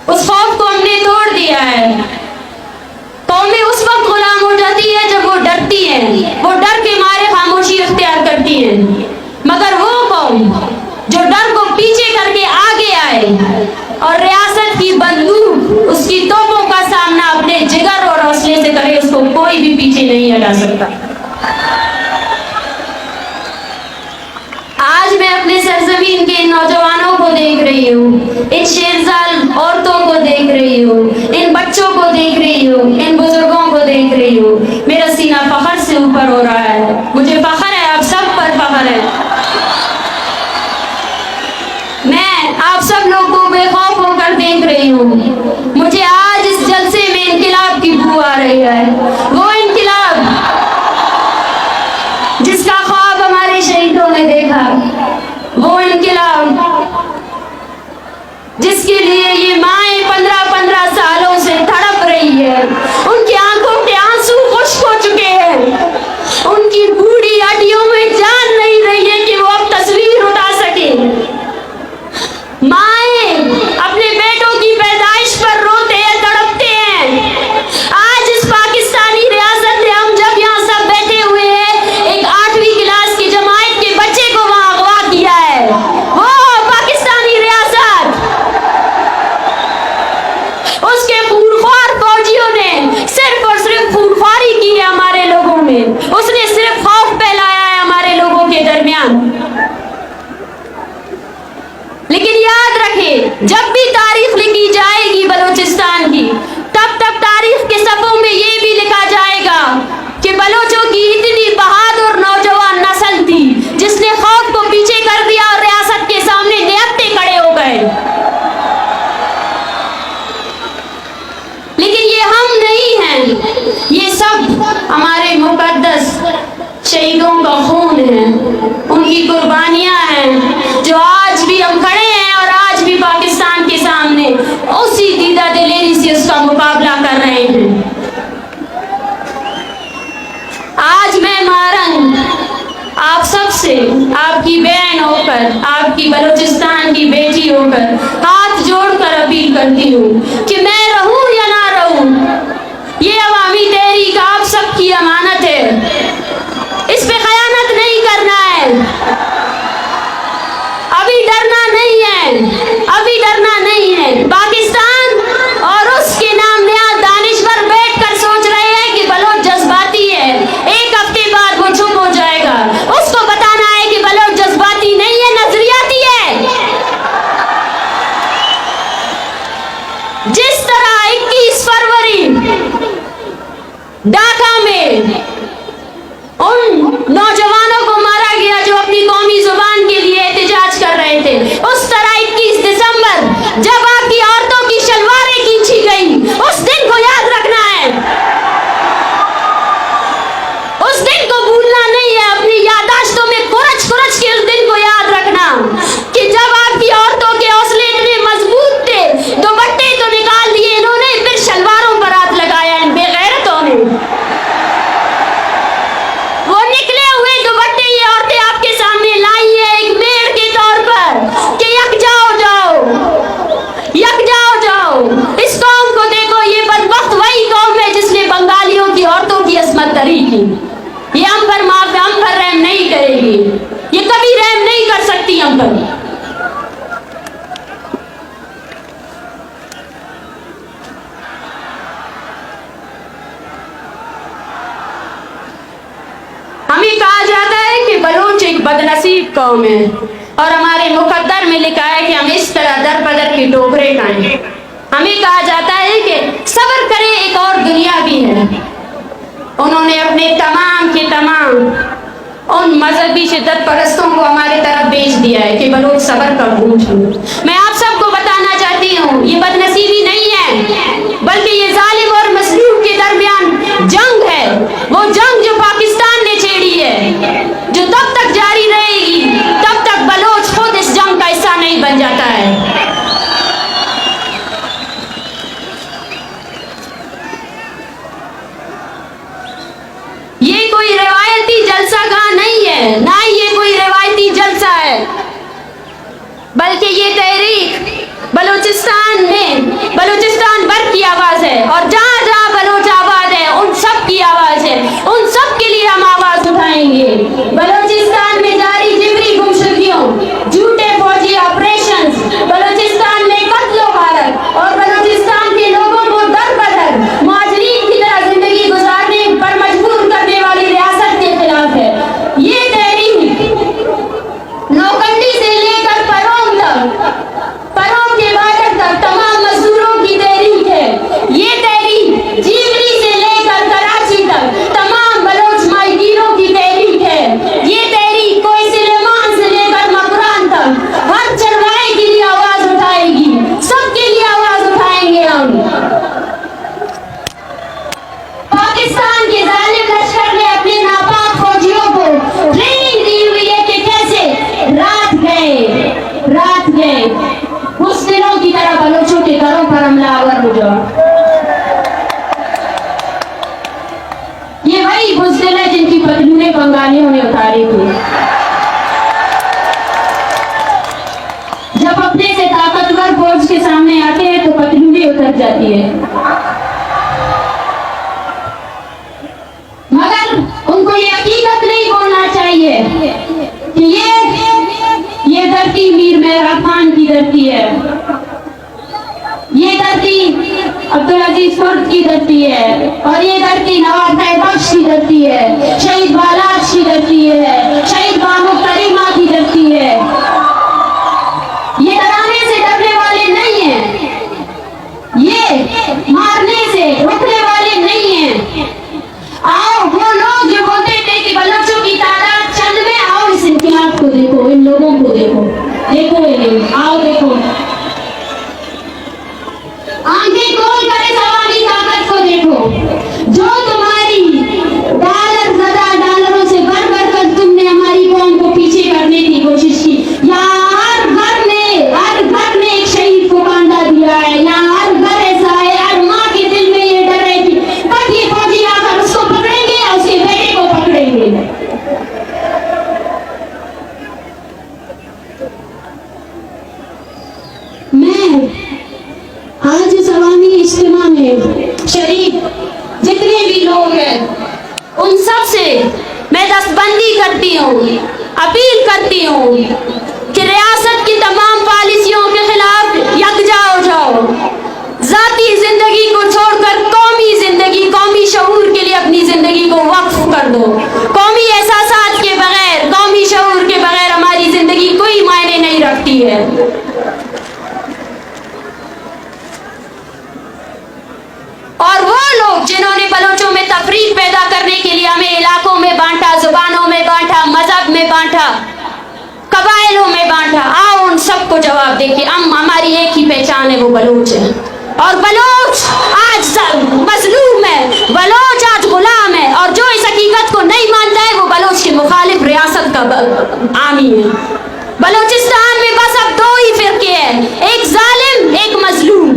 उस खौफ को हमने तोड़ दिया है। कौमें उस वक्त गुलाम हो जाती है जब वो डरती है, वो डर के मारे खामोशी इख्तियार करती है। मगर वो कौम जो डर को पीछे करके आगे आए और रियासत की बंदूक, उसकी तोपों का सामना अपने जिगर और हौसले से करे, उसको कोई भी पीछे नहीं हटा सकता। आज मैं अपने सरजमीन के इन नौजवानों को देख रही हूँ, इन शेरजाल औरतों को देख रही हूँ, इन बच्चों को देख रही हूँ, इन बुजुर्गों को देख रही हूँ। मेरा सीना फख्र से ऊपर हो रहा है। मुझे फख्र है, आप सब पर फख्र है। मैं आप सब लोग को बेखौफ होकर देख रही हूँ। मुझे आज इस जलसे में इनकिलाब की बू आ रही है। वो इनकिलाब जिसका ख्वाब हमारे शहीदों ने देखा, वो इनकिलाब जिसके लिए ये माएं 15-15 सालों से तड़प रही है। उनकी आंखों के आंसू खुश्क हो चुके हैं, उनकी बूढ़ी हड्डियों में जान नहीं रही है कि वो अब तस्वीर उठा सके। माएं अपने बेटों की पैदाइश पर रोते हैं, तड़पते हैं। आज इस पाकिस्तानी रियासत में हम जब यहाँ सब बैठे हुए हैं, एक 8वीं क्लास की जमात के बच्चे को वहाँ अगवा किया है। वो पाकिस्तानी रियासत, उसके खूनख्वार फौजियों ने सिर्फ और सिर्फ खूनख्वारी की है हमारे लोगों में। उसने सिर्फ खौफ फैलाया है हमारे लोगों के दरमियान। लेकिन याद रखें, जब भी तारीख लिखी जाएगी बलूचिस्तान की, तब तक तारीख के सफ़ों में ये भी लिखा जाएगा कि बलोचों की इतनी बहादुर नौजवान नस्ल थी जिसने खौफ को पीछे कर दिया और रियासत के सामने निहत्ते खड़े हो गए। लेकिन ये हम नहीं हैं, ये सब हमारे मुकद्दस शहीदों का खून है, उनकी कुर्बानियां हैं, जो आज भी हम खड़े हैं और आज भी पाकिस्तान के सामने उसी दीदा दिलेरी से उसका मुकाबला कर रहे हैं। आज मैं मारंग आप सबसे, आपकी बहन होकर, आपकी बलूचिस्तान की बेटी होकर हाथ जोड़कर अपील करती हूँ कि मैं रहूं या ना रहूं, ये अवामी तहरीक आप सबकी अमानत है। इस पे खयानत नहीं करना है। अभी डरना नहीं है, अभी डरना नहीं है। पाकिस्तान और उसके नाम नेहाद दानिश्वर बैठकर सोच रहे हैं कि बलोच जज्बाती है, एक हफ्ते बाद वो चुप हो जाएगा। उसको बताना है कि बलोच जज्बाती नहीं है, नजरियाती है। जिस तरह 21 फरवरी ढाका में उन नौजवानों को मारा गया जो अपनी कौमी जुबान के लिए एहतजाज कर रहे थे, उस तरह 21 दिसंबर जब आपकी औरतों की शलवारें खींची गई, उस दिन को याद रखना है। उस दिन को भूलना नहीं है। अपनी याददाश्तों में कुरच कुरच के उस दिन को याद रखना कि जब आपकी औरतों के हौसले इतने मजबूत थे, दुपट्टे तो निकाल दिए इन्होंने, फिर शलवारों पर हाथ लगाया इन बेगैरतों ने। वो निकले हुए दुपट्टे ये औरतें आपके सामने लाई है एक मेड़ के तौर पर कि यक जाओ जाओ, यक जाओ जाओ। इस कौम को देखो, ये बदबख्त वही कौम है जिसने बंगालियों की औरतों की अस्मत तरी की। ये हम पर रहम नहीं करेगी, ये कभी रहम नहीं कर सकती हम पर। हमें कहा जाता है कि बलूच एक बदनसीब कौम है और हमारे मुकद्दर में लिखा है कि हम इस तरह दर बदर की टोकरे खाएं। हमें कहा जाता है कि सब्र करें, एक और दुनिया भी है। उन्होंने अपने तमाम के तमाम उन मजहबी शिद्दत परस्तों को हमारे तरफ भेज दिया है कि बलूच सब्र का भूत हो। मैं आप सबको बताना चाहती हूँ, ये बदनसीबी नहीं है, बल्कि ये जालिम और मजलूम के दरमियान जंग है। वो जंग जो पाकिस्तान ने छेड़ी है, जो तब तक जारी रहेगी तब तक बलोच खुद इस जंग का हिस्सा नहीं बन जाता है। ये कोई रिवायती जलसागाह नहीं है, ना ही ये कोई रिवायती जलसा है, बल्कि ये तहरीक आवाज है, और जहाँ जहाँ बलोच आबाद है उन सब की आवाज है, उन सब के लिए हम आवाज उठाएंगे। बलोचिस्तान में जारी जिबरी गुमशुदगियों, झूठे फौजी ऑपरेशन, बलोचिस्तान में कत्लो गारत और बलोचिस्तान के लोगों को दर बदर मुहाजिरीन की तरह जिंदगी गुजारने पर मजबूर करने वाली रियासत के खिलाफ है। ये तहरीक नौकंडी से लेकर परों के बॉर्डर तक तमाम मजदूरों की तहरीक है। ये तहरीक जीवरी से लेकर कराची तक तमाम बलोच माहिगीरों की तहरीक है। ये तहरीक कोई सुलेमान से लेकर मकरान तक हर चरवाहे के लिए आवाज उठाएगी, सबके लिए आवाज उठाएंगे हम। पाकिस्तान के जालिम लश्कर ने अपने नापाक फौजियों को ट्रेनिंग दी हुई है कि कैसे रात गए मुस्लिमों की तरह बलोचों के घरों पर हमलावर हो जाओ। ये वही बुज़दिल है जिनकी पतलूनें बंगालियों ने उतारी थी। जब अपने से ताकतवर फौज के सामने आते हैं तो पतलूनें उतर जाती है, मगर उनको ये हकीकत नहीं बोलना चाहिए कि ये धरती मीर मेहरा खान की धरती है, ये धरती अब्दुल अजीज कुर्द की धरती है, और ये धरती नवाब बख्श की धरती है, शहीद बालाश की धरती है, शहीद बानो करीमा की धरती है। ये डराने से डरने वाले नहीं हैं, ये मारने से रुकने वाले नहीं हैं। आओ वो लोग जो बोलते थे कि बलोचों की तादाद चंद में, आओ इस इनकलाब को देखो, इन लोगों को देखो इन्हें, आओ देखो, आंखें खोल कर इस अवामी ताकत को देखो जो तुम्हारी डॉलरों से भर कर तुमने हमारी कौम को पीछे करने की कोशिश की। यहाँ हर घर में एक शहीद को बांधा दिया है, यहाँ हर घर ऐसा है, हर माँ के दिल में ये डर है कि कब ये फौजी आकर उसको पकड़ेंगे या उसके बेटे को पकड़ेंगे। मैं आज इस अवामी इज्तिमा में शरीक जितने भी लोग हैं उन सब से मैं दस्तबंदी करती हूँ, अपील करती हूँ कि रियासत की तमाम पॉलिसियों के खिलाफ यकजा हो जाओ। जाती जिंदगी को छोड़कर कौमी जिंदगी, कौमी शऊर के लिए अपनी जिंदगी को वक्फ कर दो। कौमी एहसासात के बगैर, कौमी शऊर के बगैर हमारी जिंदगी कोई मायने नहीं रखती है। और वो लोग जिन्होंने बलोचों में तफरीक पैदा करने के लिए हमें इलाकों में बांटा, जुबानों में बांटा, मजहब में बांटा, कबाइलों में बांटा, आओ उन सबको जवाब दे कि हमारी एक ही पहचान है, वो बलोच है। और बलोच आज मजलूम है, बलोच आज गुलाम है, और जो इस हकीकत को नहीं मानता है वो बलोच के मुखालिफ रियासत का आमी है। बलोचिस्तान में बस अब दो ही फिरके हैं, एक जालिम, एक मजलूम।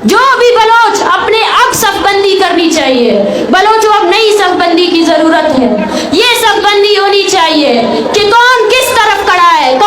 जो भी बलोच अपने अब सफबंदी करनी चाहिए, बलोचों अब नई सफबंदी की जरूरत है। ये सफबंदी होनी चाहिए कि कौन किस तरफ खड़ा है,